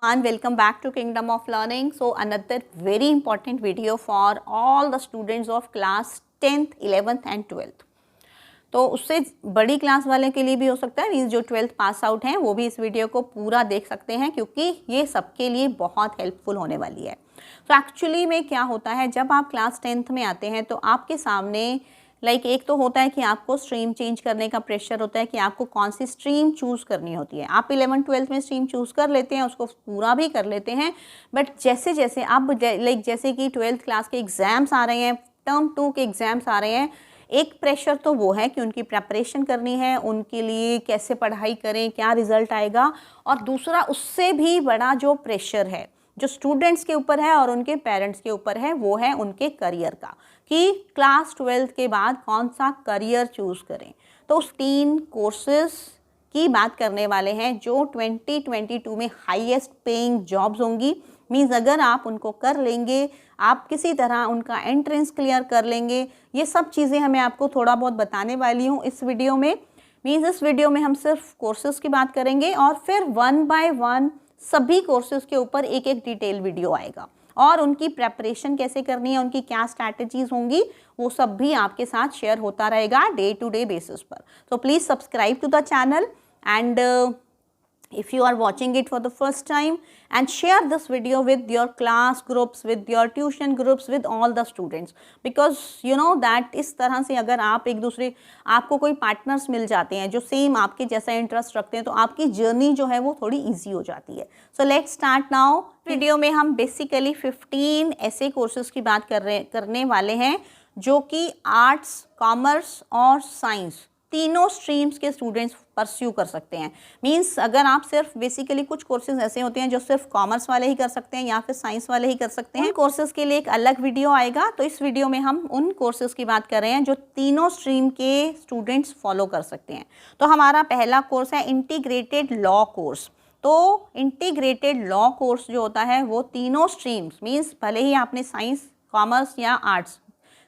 And welcome back to Kingdom of Learning. So another very important video for all the students of class 10th, 11th and 12th. तो उससे बड़ी class वाले के लिए भी हो सकता है, मीन्स जो 12th पास आउट हैं वो भी इस वीडियो को पूरा देख सकते हैं क्योंकि ये सबके लिए बहुत हेल्पफुल होने वाली है। तो एक्चुअली में क्या होता है, जब आप क्लास 10th में आते हैं तो आपके सामने एक तो होता है कि आपको स्ट्रीम चेंज करने का प्रेशर होता है कि आपको कौन सी स्ट्रीम चूज़ करनी होती है। आप 11th 12th में स्ट्रीम चूज़ कर लेते हैं, उसको पूरा भी कर लेते हैं, बट जैसे जैसे आप जैसे कि 12th क्लास के एग्ज़ाम्स आ रहे हैं, टर्म 2 के एग्ज़ाम्स आ रहे हैं, एक प्रेशर तो वो है कि उनकी प्रेपरेशन करनी है, उनके लिए कैसे पढ़ाई करें, क्या रिज़ल्ट आएगा, और दूसरा उससे भी बड़ा जो प्रेशर है जो स्टूडेंट्स के ऊपर है और उनके पेरेंट्स के ऊपर है, वो है उनके करियर का, कि क्लास 12th के बाद कौन सा करियर चूज़ करें। तो उस 3 कोर्सेज़ की बात करने वाले हैं जो 2022 में हाईएस्ट पेइंग जॉब्स होंगी। मीन्स अगर आप उनको कर लेंगे, आप किसी तरह उनका एंट्रेंस क्लियर कर लेंगे, ये सब चीज़ें हमें आपको थोड़ा बहुत बताने वाली हूँ इस वीडियो में। मीन्स इस वीडियो में हम सिर्फ कोर्सेज़ की बात करेंगे और फिर 1 बाय 1 सभी कोर्सेज़ के ऊपर एक एक डिटेल वीडियो आएगा और उनकी प्रेपरेशन कैसे करनी है, उनकी क्या स्ट्रैटेजीज़ होंगी, वो सब भी आपके साथ शेयर होता रहेगा डे टू डे बेसिस पर। तो please subscribe to the channel and if you are watching it for the first time, and share this video with your class groups, with your tuition groups, with all the students, because you know that इस तरह से अगर आप एक दूसरे आपको कोई partners मिल जाते हैं जो सेम आपके जैसा इंटरेस्ट रखते हैं तो आपकी जर्नी जो है वो थोड़ी इजी हो जाती है। So let's start now. Video में हम बेसिकली 15 ऐसे कोर्सेज की बात करने वाले हैं जो कि आर्ट्स, कॉमर्स और साइंस तीनों स्ट्रीम्स के स्टूडेंट्स परस्यू कर सकते हैं। मींस अगर आप सिर्फ बेसिकली कुछ कोर्सेज ऐसे होते हैं जो सिर्फ कॉमर्स वाले ही कर सकते हैं या फिर साइंस वाले ही कर सकते हैं, कोर्सेज के लिए एक अलग वीडियो आएगा। तो इस वीडियो में हम उन कोर्सेज की बात कर रहे हैं जो तीनों स्ट्रीम के स्टूडेंट्स फॉलो कर सकते हैं। तो हमारा पहला कोर्स है इंटीग्रेटेड लॉ कोर्स। तो इंटीग्रेटेड लॉ कोर्स जो होता है वो तीनों स्ट्रीम्स, मीन्स भले ही आपने साइंस, कॉमर्स या आर्ट्स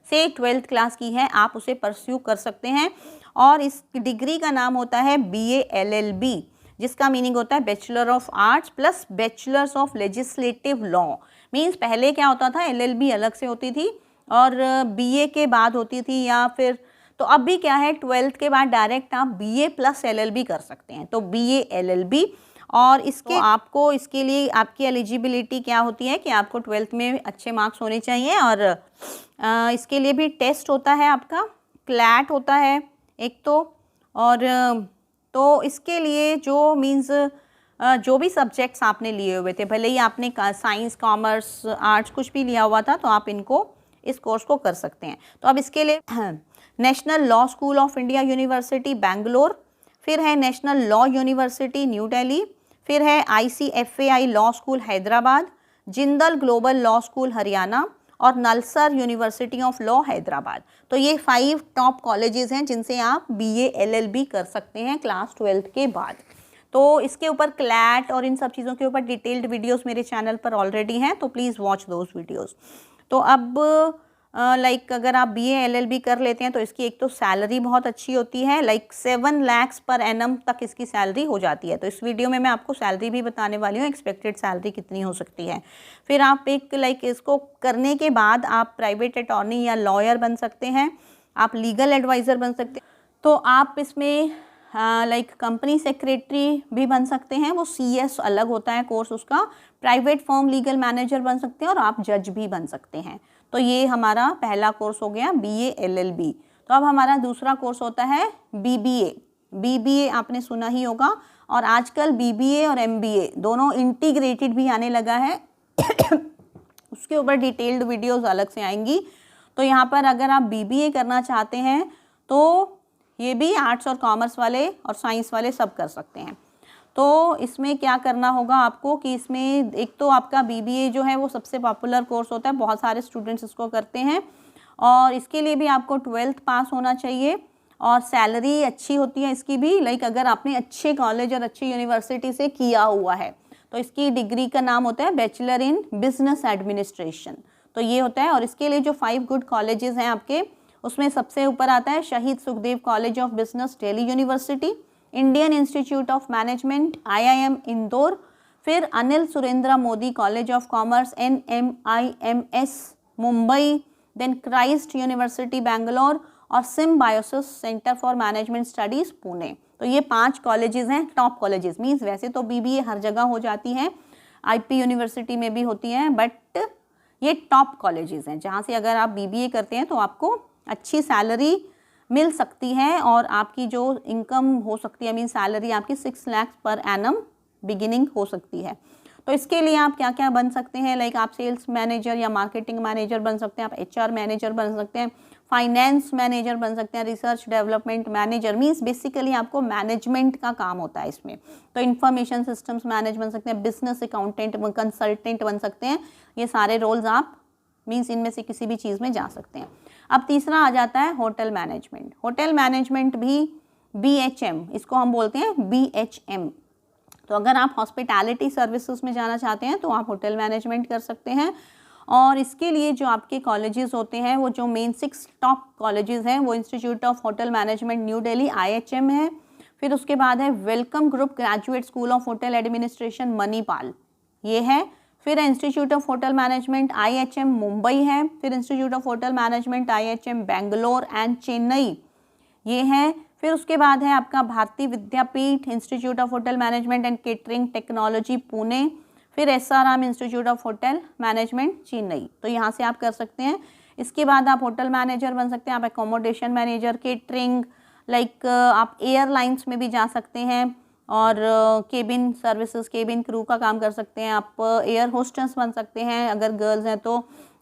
से 12th क्लास की है, आप उसे परस्यू कर सकते हैं। और इस डिग्री का नाम होता है BA LLB, जिसका मीनिंग होता है bachelor of arts plus bachelors of legislative law. Means पहले क्या होता था, LLB अलग से होती थी और BA के बाद होती थी, या फिर तो अब भी क्या है, 12th के बाद डायरेक्ट आप BA प्लस LLB कर सकते हैं। तो BA LLB, और इसके आपको इसके लिए आपकी एलिजिबिलिटी क्या होती है कि आपको 12th में अच्छे मार्क्स होने चाहिए, और इसके लिए भी टेस्ट होता है, आपका क्लैट होता है एक तो, और तो इसके लिए जो मीन्स जो भी सब्जेक्ट्स आपने लिए हुए थे, भले ही आपने साइंस, कॉमर्स, आर्ट्स कुछ भी लिया हुआ था, तो आप इस कोर्स को कर सकते हैं। तो अब इसके लिए national law school of India university Bangalore, फिर है national law university new Delhi, फिर है ICFAI law school Hyderabad, Jindal global law school Haryana और Nalsar university of law Hyderabad. तो ये 5 टॉप कॉलेजेस हैं जिनसे आप BA LLB कर सकते हैं क्लास 12th के बाद। तो इसके ऊपर क्लैट और इन सब चीज़ों के ऊपर डिटेल्ड वीडियोस मेरे चैनल पर ऑलरेडी हैं, तो प्लीज़ वॉच दोज वीडियोस। तो अब अगर आप BA LLB कर लेते हैं तो इसकी एक तो सैलरी बहुत अच्छी होती है, 7 lakhs पर एनम तक इसकी सैलरी हो जाती है। तो इस वीडियो में मैं आपको सैलरी भी बताने वाली हूँ, एक्सपेक्टेड सैलरी कितनी हो सकती है। फिर आप इसको करने के बाद आप प्राइवेट अटॉर्नी या लॉयर बन सकते हैं, आप लीगल एडवाइज़र बन सकते हैं, तो आप इसमें कंपनी सेक्रेटरी भी बन सकते हैं, वो CS अलग होता है कोर्स उसका, प्राइवेट फर्म लीगल मैनेजर बन सकते हैं, और आप जज भी बन सकते हैं। तो ये हमारा पहला कोर्स हो गया BA LLB। तो अब हमारा दूसरा कोर्स होता है BBA आपने सुना ही होगा, और आजकल BBA और MBA दोनों इंटीग्रेटेड भी आने लगा है उसके ऊपर डिटेल्ड वीडियोस अलग से आएंगी। तो यहाँ पर अगर आप BBA करना चाहते हैं तो ये भी आर्ट्स और कॉमर्स वाले और साइंस वाले सब कर सकते हैं। तो इसमें क्या करना होगा आपको कि इसमें एक तो आपका BBA जो है वो सबसे पॉपुलर कोर्स होता है, बहुत सारे स्टूडेंट्स इसको करते हैं, और इसके लिए भी आपको 12th पास होना चाहिए, और सैलरी अच्छी होती है इसकी भी। अगर आपने अच्छे कॉलेज और अच्छी यूनिवर्सिटी से किया हुआ है तो इसकी डिग्री का नाम होता है बैचलर इन बिजनेस एडमिनिस्ट्रेशन। तो ये होता है, और इसके लिए जो 5 गुड कॉलेजेस हैं आपके, उसमें सबसे ऊपर आता है Shaheed Sukhdev college of business Delhi university, Indian institute of management IIM Indore, फिर Anil Surendra Modi college of commerce NMIMS Mumbai, then Christ university Bangalore और Symbiosis centre for management studies Pune. तो ये 5 कॉलेजेस हैं, टॉप कॉलेजेस। मीन्स वैसे तो BBA हर जगह हो जाती है, IP यूनिवर्सिटी में भी होती हैं, बट ये टॉप कॉलेजेस हैं जहाँ से अगर आप BBA करते हैं तो आपको अच्छी सैलरी मिल सकती है और आपकी जो इनकम हो सकती है, मीन सैलरी आपकी 6 लाख पर एनम बिगिनिंग हो सकती है। तो इसके लिए आप क्या क्या बन सकते हैं, लाइक आप सेल्स मैनेजर या मार्केटिंग मैनेजर बन सकते हैं, आप HR मैनेजर बन सकते हैं, फाइनेंस मैनेजर बन सकते हैं, research development manager. Means basically आपको मैनेजमेंट का काम होता है इसमें। तो इंफॉर्मेशन सिस्टम्स मैनेज बन सकते हैं, बिजनेस अकाउंटेंट, कंसल्टेंट बन सकते हैं। ये सारे रोल्स आप मीन्स इनमें से किसी भी चीज़ में जा सकते हैं। अब तीसरा आ जाता है होटल मैनेजमेंट। होटल मैनेजमेंट भी BHM, इसको हम बोलते हैं BHM। तो अगर आप हॉस्पिटैलिटी सर्विसेज में जाना चाहते हैं तो आप होटल मैनेजमेंट कर सकते हैं। और इसके लिए जो आपके कॉलेजेस होते हैं, वो जो मेन 6 टॉप कॉलेजेस हैं, वो institute of hotel management new Delhi IHM है। फिर उसके बाद है welcome group graduate school of hotel administration Manipal, ये है। फिर institute of hotel management IHM Mumbai है। फिर institute of hotel management IHM Bangalore and Chennai, ये है। फिर उसके बाद है आपका Bharati Vidyapeeth institute of hotel management and catering technology Pune. फिर SRM institute of hotel management Chennai. तो यहाँ से आप कर सकते हैं। इसके बाद आप होटल मैनेजर बन सकते हैं, आप एकोमोडेशन मैनेजर, केटरिंग, लाइक आप एयरलाइंस में भी जा सकते हैं और केबिन सर्विसेज, केबिन क्रू का काम कर सकते हैं, आप एयर होस्टेस बन सकते हैं अगर गर्ल्स हैं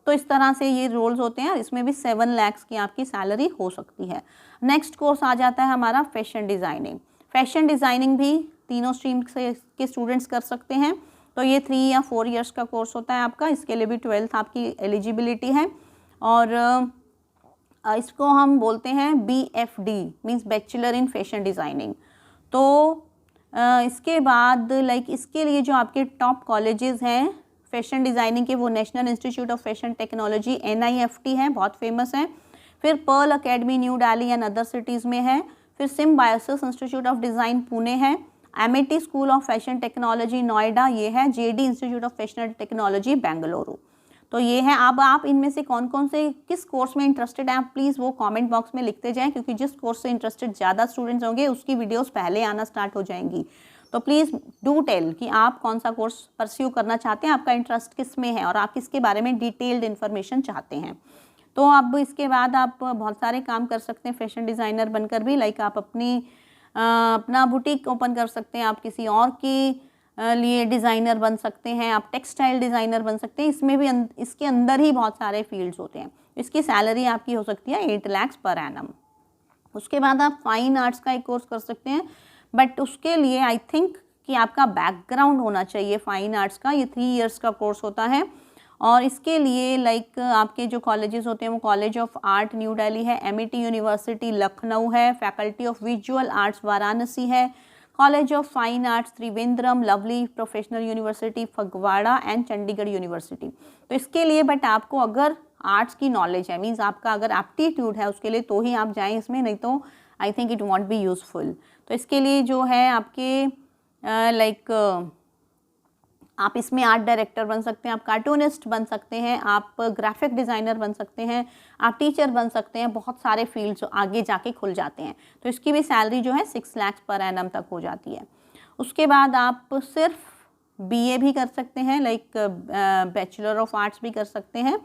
तो इस तरह से ये रोल्स होते हैं। इसमें भी 7 लाख की आपकी सैलरी हो सकती है। नेक्स्ट कोर्स आ जाता है हमारा फैशन डिज़ाइनिंग। फैशन डिज़ाइनिंग भी तीनों स्ट्रीम से के स्टूडेंट्स कर सकते हैं। तो ये 3 या 4 इयर्स का कोर्स होता है आपका। इसके लिए भी 12th आपकी एलिजिबिलिटी है और इसको हम बोलते हैं BFD, means bachelor in fashion designing. तो इसके बाद लाइक इसके लिए जो आपके टॉप कॉलेजेस हैं फैशन डिज़ाइनिंग के, वो National Institute of Fashion Technology NIFT है, बहुत फेमस है। फिर Pearl Academy New Delhi and other cities में है। फिर Symbiosis Institute of Design Pune है। MIT School of Fashion Technology Noida, ये है। JD Institute of Fashion Technology Bengaluru. तो ये है। अब आप इनमें से कौन कौन से किस कोर्स में इंटरेस्टेड हैं, आप प्लीज़ वो कमेंट बॉक्स में लिखते जाएं, क्योंकि जिस कोर्स से इंटरेस्टेड ज़्यादा स्टूडेंट्स होंगे उसकी वीडियोस पहले आना स्टार्ट हो जाएंगी। तो प्लीज़ डू टेल कि आप कौन सा कोर्स परस्यू करना चाहते हैं, आपका इंटरेस्ट किस में है और आप किसके बारे में डिटेल्ड इन्फॉर्मेशन चाहते हैं। तो अब इसके बाद आप बहुत सारे काम कर सकते हैं फैशन डिज़ाइनर बनकर भी। लाइक आप अपना बुटीक ओपन कर सकते हैं, आप किसी और की लिए डिज़ाइनर बन सकते हैं, आप टेक्सटाइल डिज़ाइनर बन सकते हैं। इसमें भी इसके अंदर ही बहुत सारे फील्ड्स होते हैं। इसकी सैलरी आपकी हो सकती है 8 लाख पर एनम। उसके बाद आप फाइन आर्ट्स का एक कोर्स कर सकते हैं, बट उसके लिए आई थिंक कि आपका बैकग्राउंड होना चाहिए फाइन आर्ट्स का। ये 3 इयर्स का कोर्स होता है और इसके लिए लाइक आपके जो कॉलेजेस होते हैं वो college of art new Delhi है, MIT यूनिवर्सिटी लखनऊ है, faculty of visual arts Varanasi है, college of fine arts Trivandrum, lovely professional university Phagwara and Chandigarh university. तो इसके लिए बट आपको अगर आर्ट्स की नॉलेज है, मीन्स आपका अगर एप्टीट्यूड है उसके लिए, तो ही आप जाएं इसमें, नहीं तो I think it won't B useful. तो इसके लिए जो है आपके लाइक आप इसमें आर्ट डायरेक्टर बन सकते हैं, आप कार्टूनिस्ट बन सकते हैं, आप ग्राफिक डिज़ाइनर बन सकते हैं, आप टीचर बन सकते हैं। बहुत सारे फील्ड्स आगे जाके खुल जाते हैं। तो इसकी भी सैलरी जो है 6 लाख पर एनम तक हो जाती है। उसके बाद आप सिर्फ BA भी कर सकते हैं, लाइक बैचलर ऑफ आर्ट्स भी कर सकते हैं।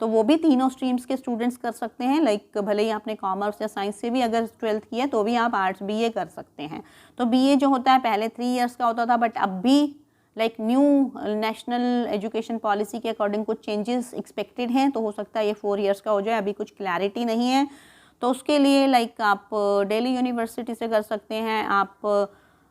तो वो भी तीनों स्ट्रीम्स के स्टूडेंट्स कर सकते हैं। लाइक भले ही आपने कॉमर्स या साइंस से भी अगर 12th की है तो भी आप आर्ट्स BA कर सकते हैं। तो BA जो होता है पहले 3 इयर्स का होता था, बट अब भी like new national education policy के अकॉर्डिंग कुछ चेंजेस एक्सपेक्टेड हैं, तो हो सकता है ये 4 इयर्स का हो जाए। अभी कुछ क्लैरिटी नहीं है। तो उसके लिए लाइक आप दिल्ली यूनिवर्सिटी से कर सकते हैं, आप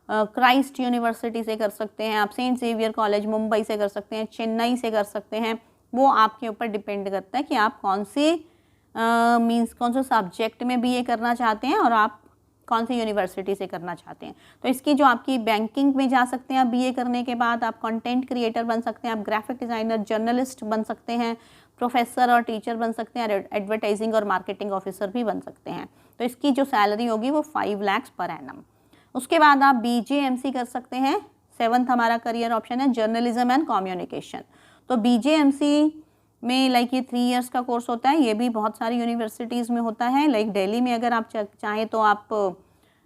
क्राइस्ट यूनिवर्सिटी से कर सकते हैं, आप सेंट जेवियर कॉलेज मुंबई से कर सकते हैं, चेन्नई से कर सकते हैं। वो आपके ऊपर डिपेंड करता है कि आप कौन से मीन्स कौन से सब्जेक्ट में BA करना चाहते हैं और आप कौन सी यूनिवर्सिटी से करना चाहते हैं। तो इसकी जो आपकी बैंकिंग में जा सकते हैं आप BA करने के बाद, आप कंटेंट क्रिएटर बन सकते हैं, आप ग्राफिक डिज़ाइनर, जर्नलिस्ट बन सकते हैं, प्रोफेसर और टीचर बन सकते हैं, एडवर्टाइजिंग और मार्केटिंग ऑफिसर भी बन सकते हैं। तो इसकी जो सैलरी होगी वो 5 लाख पर एनम। उसके बाद आप BJMC कर सकते हैं, 7th हमारा करियर ऑप्शन है जर्नलिज्म एंड कम्युनिकेशन। तो BJMC में लाइक ये 3 इयर्स का कोर्स होता है, ये भी बहुत सारी यूनिवर्सिटीज़ में होता है। लाइक दिल्ली में अगर आप चाहें तो आप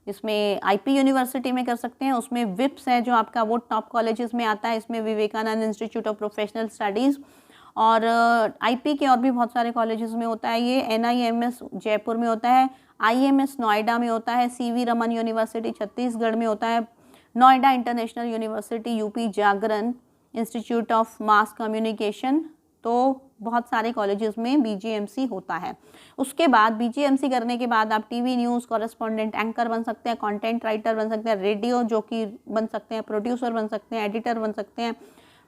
इसमें IP यूनिवर्सिटी में कर सकते हैं, उसमें विप्स है जो आपका वो टॉप कॉलेजेस में आता है, इसमें Vivekananda Institute of Professional Studies और IP के और भी बहुत सारे कॉलेजेस में होता है। ये NIMS जयपुर में होता है, IMS नोएडा में होता है, CV रमन यूनिवर्सिटी छत्तीसगढ़ में होता है, Noida international university UP Jagran institute of mass communication. तो बहुत सारे कॉलेजेस में BJMC होता है। उसके बाद BJMC करने के बाद आप TV न्यूज़ कॉरेस्पॉन्डेंट एंकर बन सकते हैं, कंटेंट राइटर बन सकते हैं, रेडियो जॉकी बन सकते हैं, प्रोड्यूसर बन सकते हैं, एडिटर बन सकते हैं,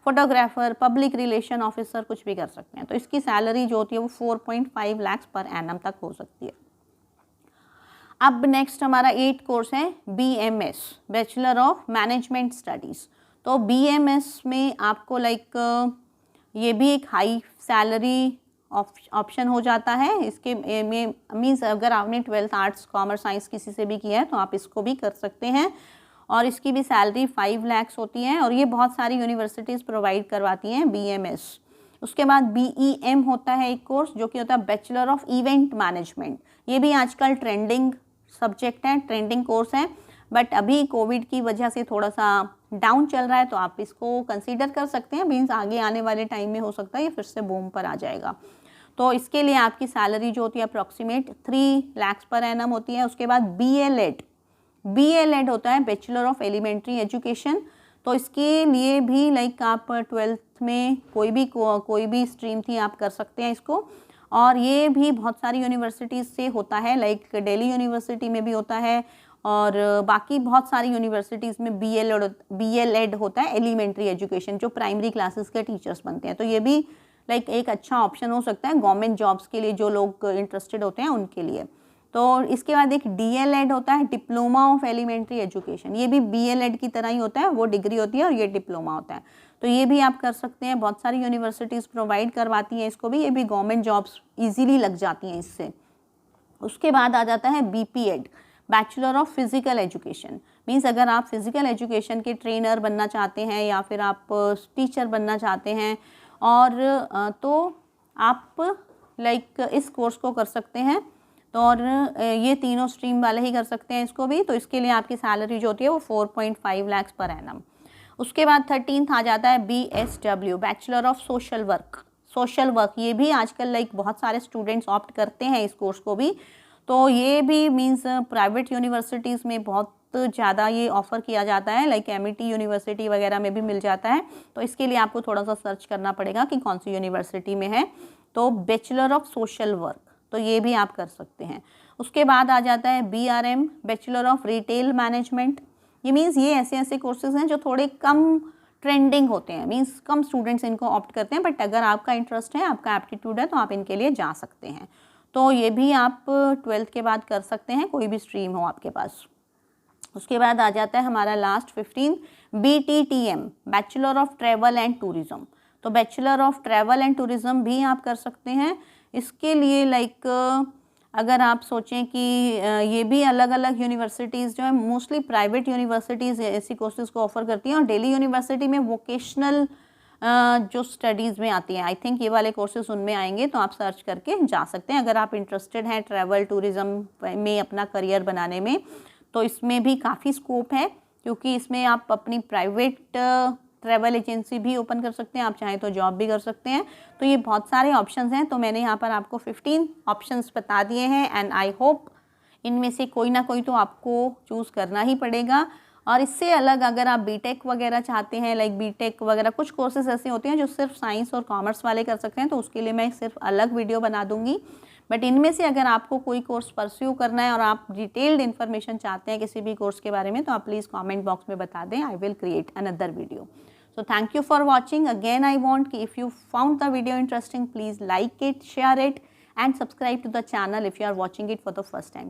फोटोग्राफर, पब्लिक रिलेशन ऑफिसर, कुछ भी कर सकते हैं। तो इसकी सैलरी जो होती है वो 4.5 लाख पर एनम तक हो सकती है। अब नेक्स्ट हमारा 8 कोर्स है BMS bachelor of management studies. तो BMS में आपको लाइक ये भी एक हाई सैलरी ऑप्शन हो जाता है। इसके में मीन्स अगर आपने 12th आर्ट्स कॉमर्स साइंस किसी से भी किया है तो आप इसको भी कर सकते हैं और इसकी भी सैलरी 5 लाख होती है और ये बहुत सारी यूनिवर्सिटीज़ प्रोवाइड करवाती हैं BMS। उसके बाद BEM होता है एक कोर्स जो कि होता है बैचलर ऑफ इवेंट मैनेजमेंट। ये भी आजकल ट्रेंडिंग सब्जेक्ट है, ट्रेंडिंग कोर्स है, बट अभी कोविड की वजह से थोड़ा सा डाउन चल रहा है तो आप इसको कंसीडर कर सकते हैं। मीन्स आगे आने वाले टाइम में हो सकता है ये फिर से बूम पर आ जाएगा। तो इसके लिए आपकी सैलरी जो होती है अप्रॉक्सीमेट 3 लाख पर एनम होती है। उसके बाद BLED होता है बैचलर ऑफ एलिमेंट्री एजुकेशन। तो इसके लिए भी लाइक आप 12th में कोई भी स्ट्रीम थी आप कर सकते हैं इसको और ये भी बहुत सारी यूनिवर्सिटीज़ से होता है। लाइक दिल्ली यूनिवर्सिटी में भी होता है और बाकी बहुत सारी यूनिवर्सिटीज़ में BLED होता है एलिमेंट्री एजुकेशन, जो प्राइमरी क्लासेस के टीचर्स बनते हैं। तो ये भी लाइक एक अच्छा ऑप्शन हो सकता है गवर्नमेंट जॉब्स के लिए, जो लोग इंटरेस्टेड होते हैं उनके लिए। तो इसके बाद एक DLED होता है डिप्लोमा ऑफ एलिमेंट्री एजुकेशन। ये भी BLED की तरह ही होता है, वो डिग्री होती है और ये डिप्लोमा होता है। तो ये भी आप कर सकते हैं, बहुत सारी यूनिवर्सिटीज़ प्रोवाइड करवाती हैं इसको भी, ये भी गवर्नमेंट जॉब्स ईजीली लग जाती हैं इससे। उसके बाद आ जाता है BPEd bachelor of physical education. Means अगर आप फिज़िकल एजुकेशन के ट्रेनर बनना चाहते हैं या फिर आप टीचर बनना चाहते हैं और तो आप लाइक इस कोर्स को कर सकते हैं। तो और ये तीनों स्ट्रीम वाले ही कर सकते हैं इसको भी। तो इसके लिए आपकी सैलरी जो होती है वो 4.5 लाख पर एनम। उसके बाद 13th आ जाता है BSW bachelor of social work. ये भी आजकल लाइक बहुत सारे स्टूडेंट्स ऑप्ट करते हैं इस कोर्स को भी। तो ये भी मीन्स प्राइवेट यूनिवर्सिटीज़ में बहुत ज़्यादा ये ऑफ़र किया जाता है, लाइक MIT यूनिवर्सिटी वगैरह में भी मिल जाता है। तो इसके लिए आपको थोड़ा सा सर्च करना पड़ेगा कि कौन सी यूनिवर्सिटी में है। तो बैचलर ऑफ सोशल वर्क, तो ये भी आप कर सकते हैं। उसके बाद आ जाता है BRM bachelor of retail management. ये मीन्स ये ऐसे कोर्सेज हैं जो थोड़े कम ट्रेंडिंग होते हैं, मीन्स कम स्टूडेंट्स इनको ऑप्ट करते हैं, बट अगर आपका इंटरेस्ट है, आपका एप्टीट्यूड है तो आप इनके लिए जा सकते हैं। तो ये भी आप 12th के बाद कर सकते हैं, कोई भी स्ट्रीम हो आपके पास। उसके बाद आ जाता है हमारा last 15 BTTM bachelor of travel and tourism. तो bachelor of travel and tourism भी आप कर सकते हैं। इसके लिए लाइक अगर आप सोचें कि ये भी अलग अलग यूनिवर्सिटीज़ जो है, मोस्टली प्राइवेट यूनिवर्सिटीज़ ऐसी कोर्सेज़ को ऑफ़र करती हैं और दिल्ली यूनिवर्सिटी में वोकेशनल जो स्टडीज़ में आती हैं, आई थिंक ये वाले कोर्सेज़ उनमें आएंगे। तो आप सर्च करके जा सकते हैं अगर आप इंटरेस्टेड हैं ट्रैवल टूरिज़्म में अपना करियर बनाने में। तो इसमें भी काफ़ी स्कोप है क्योंकि इसमें आप अपनी प्राइवेट ट्रैवल एजेंसी भी ओपन कर सकते हैं, आप चाहें तो जॉब भी कर सकते हैं। तो ये बहुत सारे ऑप्शंस हैं। तो मैंने यहाँ पर आपको 15 ऑप्शंस बता दिए हैं एंड आई होप इनमें से कोई ना कोई तो आपको चूज़ करना ही पड़ेगा। और इससे अलग अगर आप बीटेक वगैरह चाहते हैं, लाइक बीटेक वगैरह कुछ कोर्सेज ऐसे होते हैं जो सिर्फ साइंस और कॉमर्स वाले कर सकते हैं, तो उसके लिए मैं सिर्फ अलग वीडियो बना दूंगी। बट इनमें से अगर आपको कोई कोर्स परस्यू करना है और आप डिटेल्ड इन्फॉर्मेशन चाहते हैं किसी भी कोर्स के बारे में, तो आप प्लीज़ कमेंट बॉक्स में बता दें, I will create another video. So thank you for watching. Again, I want if you found the video interesting, please like it, share it and subscribe to the channel if you are watching it for the first time.